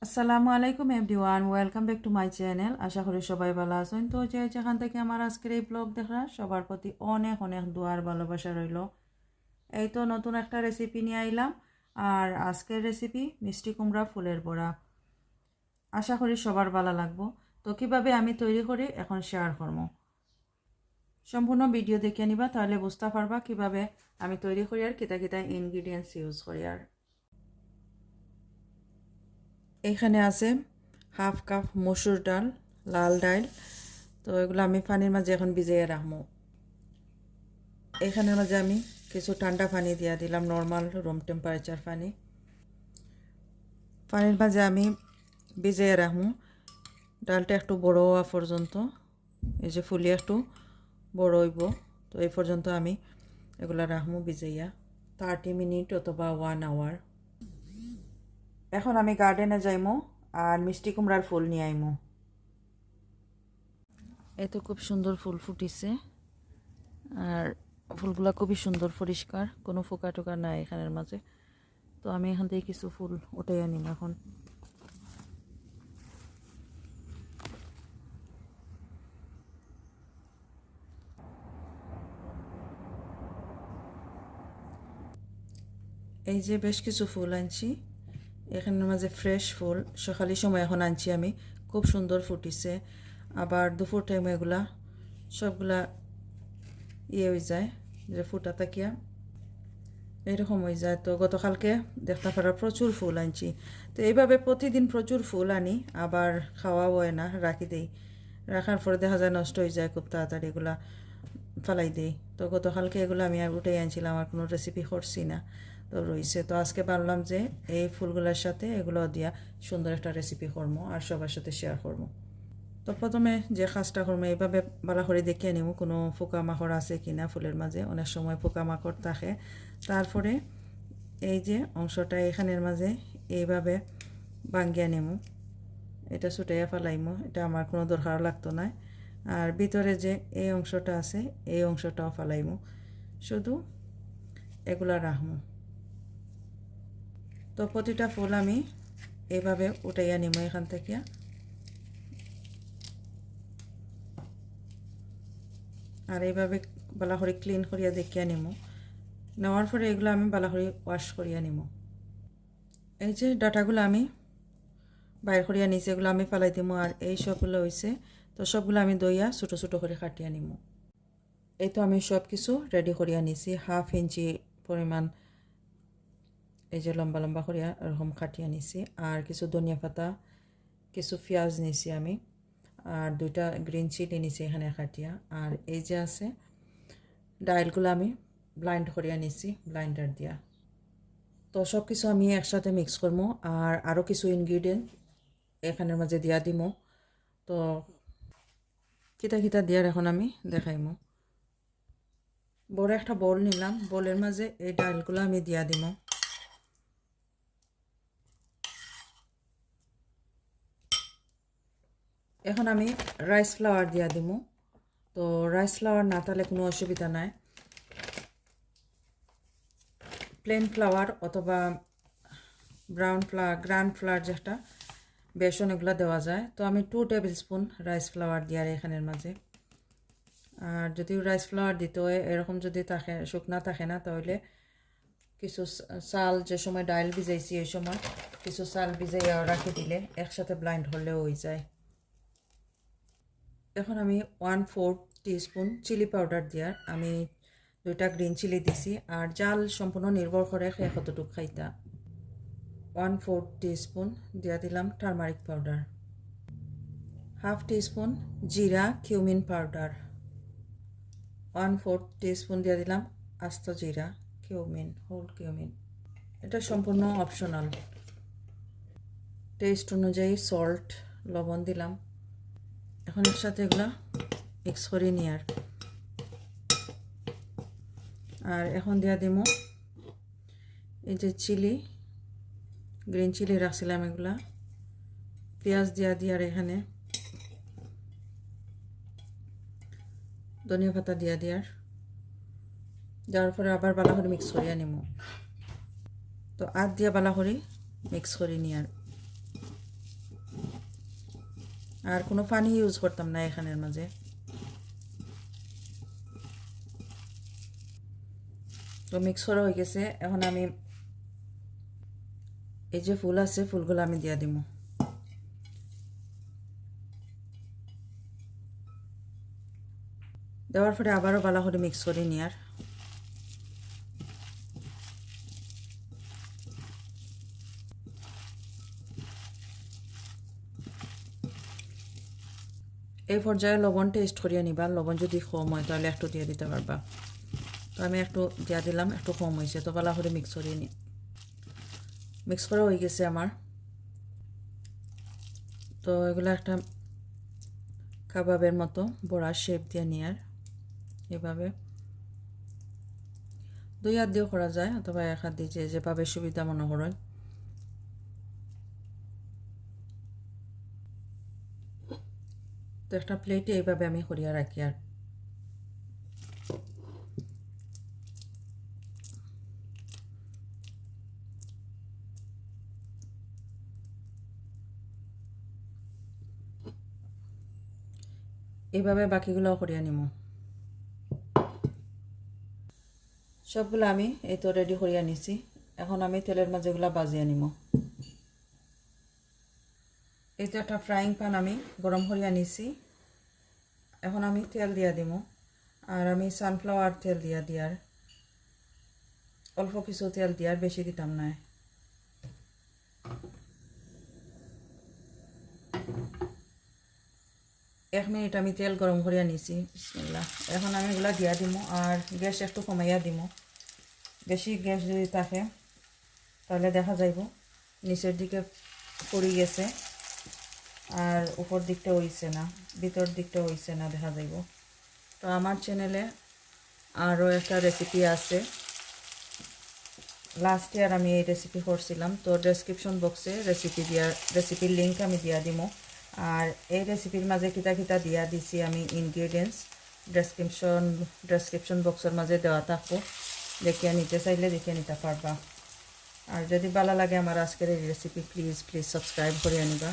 আসসালামু আলাইকুম everyone, welcome back to my channel. আশা করি সবাই ভালো আছেন। তো যেখান থেকে আমার আজকের এই ব্লগ দেখা সবার প্রতি অনেক অনেক দোয়ার ভালোবাসা রইল। এই তো নতুন একটা রেসিপি নিয়ে আইলাম। আর আজকের রেসিপি মিষ্টি কুমড়া ফুলের বড়া। আশা করি সবার ভালো লাগবো। তো কীভাবে আমি তৈরি করি এখন শেয়ার করবো। সম্পূর্ণ ভিডিও দেখে নিবা, তাহলে বুঝতে পারবা কীভাবে আমি তৈরি করি আর কিতা কিতা ইনগ্রিডিয়েন্টস ইউজ করি। আর এখানে আছে হাফ কাপ মসুর ডাল, লাল ডাল। তো এগুলো আমি পানির মাঝে এখন ভিজিয়ে রাখবো। এখানের মাঝে আমি কিছু ঠান্ডা পানি দিয়া দিলাম, নর্মাল রুম টেম্পারেচার পানি। পানির মাঝে আমি ভিজিয়ে রাখবো ডালটা একটু বড় হওয়া পর্যন্ত। এই যে ফুলিয়ে একটু বড় হইব, তো এই পর্যন্ত আমি এগুলো রাখবো ভিজাইয়া 30 মিনিট অথবা 1 আওয়ার। এখন আমি গার্ডেনে যাইমো আর মিষ্টি কুমড়ার ফুল নিয়ে আইমো। এত খুব সুন্দর ফুল ফুটিছে, আর ফুলগুলা খুবই সুন্দর পরিষ্কার, কোনো ফোকা টোকা নাই এখানের মাঝে। তো আমি এখান থেকে কিছু ফুল উঠাই আনিম এখন। এই যে বেশ কিছু ফুল আনছি এখানের মাঝে, ফ্রেশ ফুল সকালের সময় এখন আনছি আমি, খুব সুন্দর ফুটিছে। আবার দুপুর টাইমে এগুলা সবগুলা হয়ে যায়, যে ফুটা তাকিয়া এরকম হয়ে যায়। তো গতকালকে দেখতে পারা প্রচুর ফুল আনছি। তো এইভাবে প্রতিদিন প্রচুর ফুল আনি, আবার খাওয়াও হয় না, রাখি দেই। রাখার পরে দেখা যায় নষ্ট হয়ে যায় খুব তাড়াতাড়ি, এগুলা ফেলাই দিই। তো গতকালকে এগুলো আমি আর উঠেই আনছিলাম, আর কোনো রেসিপি করছি না, তো রয়েছে। তো আজকে ভাবলাম যে এই ফুলগুলোর সাথে এগুলো দিয়া সুন্দর একটা রেসিপি করবো আর সবার সাথে শেয়ার করবো। তো প্রথমে যে কাজটা করবো, এইভাবে ভালো করে দেখিয়ে নিব কোনো পোকামাকড় আছে কি না ফুলের মাঝে। অনেক সময় পোকামাকড় থাকে। তারপরে এই যে অংশটা এখানের মাঝে এইভাবে ভাঙ্গিয়া নেব, এটা ছুটাইয়া ফেলাইমো, এটা আমার কোনো দরকার লাগতো না। আর ভিতরে যে এই অংশটা আছে এই অংশটাও ফেলাইমো, শুধু এগুলা রাখবো। তো প্রতিটা ফুল আমি এইভাবে উঠাইয়া নিব এখান থেকে। আর এইভাবে ভালো করে ক্লিন করিয়া দেখিয়া নিব। নেওয়ার পরে এগুলো আমি ভালো করে ওয়াশ করিয়া নিব। এই যে ডাটাগুলো আমি বাইর করিয়া নিছি, এগুলো আমি ফেলাই দিব। আর এই সবগুলো হয়েছে, তো সবগুলো আমি দইয়া ছোটো ছোটো করে কাটিয়া নিব। এই তো আমি সব কিছু রেডি করিয়া নিছি, 1/2 ইঞ্চি পরিমাণ এই যে লম্বা লম্বা করিয়া এরকম কাটিয়া নিছি। আর কিছু ধনিয়া পাতা, কিছু পেঁয়াজ নিছি আমি, আর 2টা গ্রিন চিলি নিছি এখানে কাটিয়া। আর এই যে আছে ডালগুলো আমি ব্লাইন্ড করিয়া নিছি ব্লাইন্ডার দিয়া। তো সব কিছু আমি একসাথে মিক্স করবো, আর আরও কিছু ইনগ্রিডিয়েন্ট এখানের মাঝে দিয়া দিমো। তো কিতা কিতা দিয়ার এখন আমি দেখাইমো। বড় একটা বোল নিলাম, বোলের মাঝে এই ডালগুলো আমি দিয়া দিমো। এখন আমি রাইস ফ্লাওয়ার দিয়া দিমু। তো রাইস ফ্লাওয়ার না তাহলে কোনো অসুবিধা নাই, প্লেন ফ্লাওয়ার অথবা ব্রাউন ফ্লাওয়ার, গ্রান্ড ফ্লাওয়ার যেটা বেসন, এগুলো দেওয়া যায়। তো আমি 2 টেবিল স্পুন রাইস ফ্লাওয়ার দিয়ার এখানের মাঝে। আর যদি রাইস ফ্লাওয়ার দিতে হয় এরকম যদি থাকে, শুকনা থাকে না, তাহলে কিছু চাল, যে সময় ডাল ভিজাইছি এই সময় কিছু চাল ভিজাইয়া রাখি দিলে একসাথে ব্লাইন্ড হলেও হয়ে যায়। এখন আমি 1/4 টিস্পুন চিলি পাউডার দিয়ার আমি 2টা গ্রিন চিলি দিছি। আর জাল সম্পূর্ণ নির্ভর করে কতটুকু খাইতা। 1/4 টিস্পুন দিয়া দিলাম টারমারিক পাউডার, 1/2 টিস্পুন জিরা কিউমিন পাউডার, 1/4 টিস্পুন দিয়া দিলাম আস্ত জিরা কিউমিন, হোল কিউমিন। এটা সম্পূর্ণ অপশনাল। টেস্ট অনুযায়ী সল্ট, লবণ দিলাম। এখন একসাথে এগুলা মিক্স করে নিয়ার। আর এখন দিয়া দিমো এই যে চিলি, গ্রিন চিলি রাখছিলাম এগুলা, পেঁয়াজ দিয়া দিয়ার এখানে ধনিয়া পাতা দিয়া দিয়ার, যাওয়ার পরে আবার বালা করে মিক্স করিয়া নিমো। তো দিয়া বালা করে মিক্স করে নিয়ার। আর কোনো পানি ইউজ করতাম না এখানের মাঝে। তো মিক্স করা হয়ে গেছে। এখন আমি এই যে ফুল আছে ফুলগুলো আমি দিয়ে দিব। দেওয়ার পরে আবারও ভালো করে মিক্স করে নিয়ার। এই পর্যায়ে লবণ টেস্ট করিয়ে নিবা। লবণ যদি কম হয় তাহলে একটু দিয়ে দিতে পারবা। তো আমি একটু দিয়ে দিলাম, একটু কম হয়েছে। তো ভালো করে মিক্স করিয়ে নি। মিক্স করা হয়ে গেছে আমার। তো এগুলো একটা কাবাবের মতো বড়া শেপ দিয়ে নেওয়ার। এভাবে 2 হাত দিয়েও করা যায় অথবা 1 হাত দিয়ে যেভাবে সুবিধা মনে করেন। তো একটা প্লেটে এইভাবে আমি করিয়া রাখি। আর এইভাবে বাকিগুলোও করিয়া নিব। সবগুলো আমি এই তো রেডি করিয়া নিছি। এখন আমি তেলের মাঝে এগুলো বাজিয়ে নিব। এই তো একটা ফ্রাইং প্যান আমি গরম করিয়া নিছি। এখন আমি তেল দিয়া দিব। আর আমি সানফ্লাওয়ার তেল দিয়া দিয়ার, অল্প কিছু তেল দিয়ার, বেশি দিতাম না। 1 মিনিট আমি তেল গরম করিয়া নিছি। বিসমিল্লাহ। এখন আমি এগুলা দিয়া দিব। আর গ্যাস একটু কমাইয়া দিব। বেশি গ্যাস যদি থাকে তাহলে দেখা যাইব নিচের দিকে পড়ে গেছে আর উপর দিকটা হইছে না, ভিতর দিকটা হইছে না, দেখা যাইব। তো আমার চ্যানেলে আরও একটা রেসিপি আছে। লাস্ট ইয়ার আমি এই রেসিপি করছিলাম। তো ডেসক্রিপশন বক্সে রেসিপির লিঙ্ক আমি দিয়া দিব। আর এই রেসিপির মাঝে কিতা কিতা দিয়া দিছি আমি ইনগ্রিডিয়েন্টস ডেসক্রিপশন বক্সের মাঝে দেওয়া থাকবো। দেখিয়ে নিতে চাইলে দেখিয়ে নিতে পারবা। আর যদি ভালো লাগে আমার আজকের এই রেসিপি প্লিজ সাবস্ক্রাইব করে আনিবা।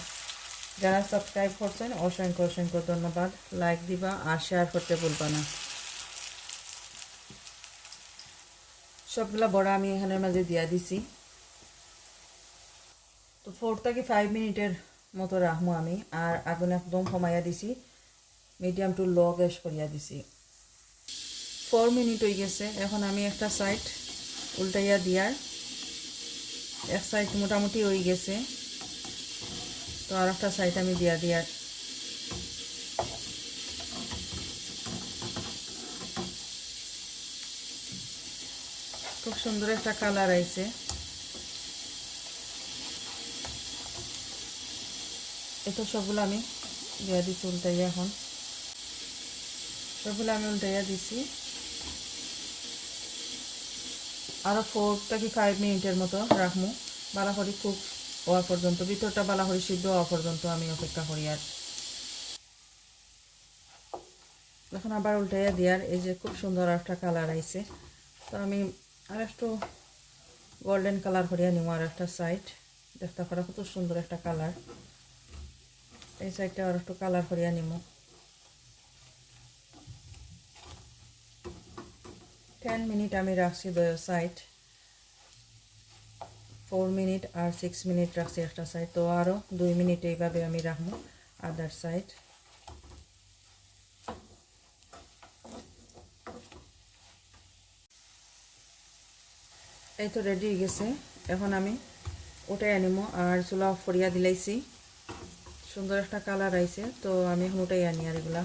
যারা সাবস্ক্রাইব করছেন অসংখ্য অসংখ্য ধন্যবাদ। লাইক দিবা আর শেয়ার করতে ভুলবা না। সবগুলা বড়া আমি এখানের মাঝে দিয়া দিছি। তো 4 থেকে 5 মিনিটের মতো রাখবো আমি। আর আগুন একদম কমাইয়া দিছি, মিডিয়াম টু লো গ্যাস করিয়া দিছি। 4 মিনিট হয়ে গেছে। এখন আমি একটা সাইড উল্টাইয়া দিয়ার, এক সাইড মোটামুটি হয়ে গেছে। তো আর একটা সাইড আমি দিয়ার খুব সুন্দর একটা কালার আইছে। এতো সবগুলো আমি দিয়া দিচ্ছি উল্টাইয়া। এখন সবগুলো আমি উল্টাইয়া দিছি। আরও 4 থেকে 5 মিনিটের মতো রাখবো। বালাহরি কুক হওয়া পর্যন্ত, ভিতরটা বালাহরি সিদ্ধ হওয়া পর্যন্ত আমি অপেক্ষা করি। আর এখন আবার উল্টাইয়া দিয়ার, এই যে খুব সুন্দর একটা কালার আইছে। তো আমি আর একটু গোল্ডেন কালার করিয়া নিব। আর একটা সাইড দেখতে পারা কত সুন্দর একটা কালার। এই সাইডটা আর একটু কালার করিয়া নিব। 10 মিনিট আমি রাখছি দুই সাইড। 4 মিনিট আর 6 মিনিট রাখছি একটা সাইড। তো আরও 2 মিনিট এইভাবে আমি রাখবো আদার সাইড। এই তো রেডি হয়ে গেছে। এখন আমি উঠাই আনিমো। আর চুলা অফ করিয়া দিলাইছি। সুন্দর একটা কালার আইছে। তো আমি এখন উঠাই আনি। আর এগুলা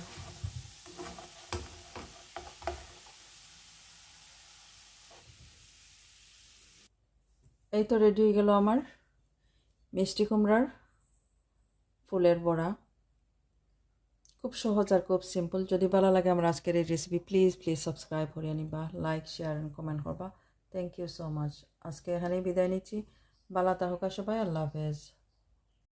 এই তো রেডি হয়ে গেল আমার মিষ্টি কুমড়ার ফুলের বড়া। খুব সহজ আর খুব সিম্পল। যদি ভালো লাগে আমার আজকের এই রেসিপি প্লিজ সাবস্ক্রাইব করে নিবা, লাইক শেয়ার এন্ড কমেন্ট করবা। Thank you so much. আজকে এখানেই বিদায় নিচ্ছি। ভালো থাকুক সবাই। আল্লাহ হাফেজ।